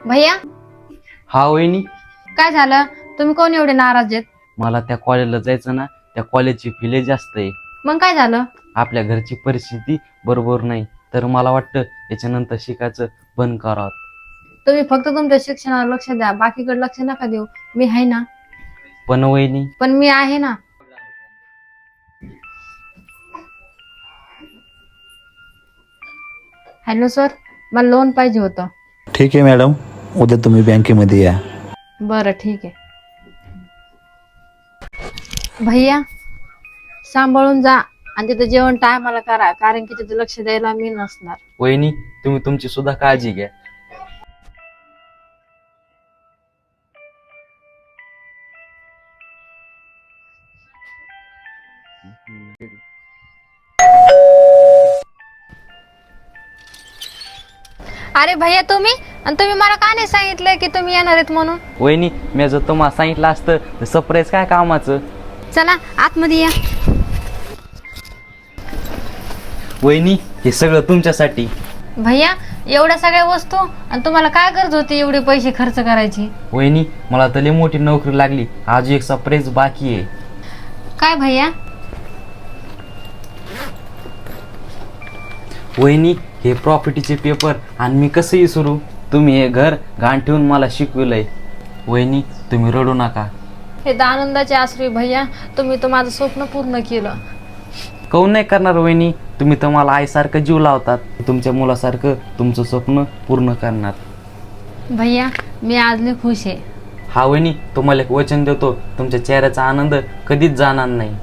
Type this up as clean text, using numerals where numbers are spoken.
भैया हा वहिनी, काय झालं? तुम्ही कोण एवढे नाराज आहेत? मला त्या कॉलेजला जायचं ना, त्या कॉलेजची फी लय जास्त आहे. मग काय झालं? आपल्या घरची परिस्थिती बरोबर नाही, तर मला वाटतं याच्यानंतर शिकायचं बंद करावं. तुम्ही फक्त तुमच्या शिक्षणावर लक्ष द्या, बाकीकडे लक्ष नका देऊ. मी आहे ना. पण वहिनी, पण मी आहे ना. हॅलो सर, मला लोन पाहिजे होतं. ठीक आहे मॅडम, उद्या तुम्ही बँकेमध्ये या. बरं ठीक आहे. भैया सांभाळून जा आणि तिथं जेवण टायमाला करा, कारण की तिथे लक्ष द्यायला मी नसणार. वहिनी तुम्ही तुमची सुद्धा काळजी घ्या. अरे भैया तुम्ही मला का नाही सांगितलं की तुम्ही येणार आहेत म्हणून? वहिनी, मी जर तुम्हाला सांगितलं असतं तर सरप्राईज काय कामाचं. चला आतमध्ये या. वहिनी, हे सगळं तुमच्यासाठी. भैया एवढ्या सगळ्या वस्तू आणि तुम्हाला काय गरज होती एवढे पैसे खर्च करायची? वहिनी, मला तर लय मोठी नोकरी लागली, आज एक सरप्राईज बाकी आहे. काय भैया? वहिनी, हे प्रॉपर्टीचे पेपर आणि मी कसं विसरू. तुम्ही हे घर घाण ठेवून मला शिकविलंय. वहिनी तुम्ही रडू नका. हे तर आनंदाचे आश्रू भैया, तुम्ही तर माझं स्वप्न पूर्ण केलं. काहून नाही करणार वहिनी, तुम्ही तर मला आईसारखं जीव लावतात. तुमच्या मुलासारखं तुमचं स्वप्न पूर्ण करणार. भैया मी आज लय खुश आहे. हा वहिनी, तुम्हाला एक वचन देतो, तुमच्या चेहऱ्याचा आनंद कधीच जाणार नाही.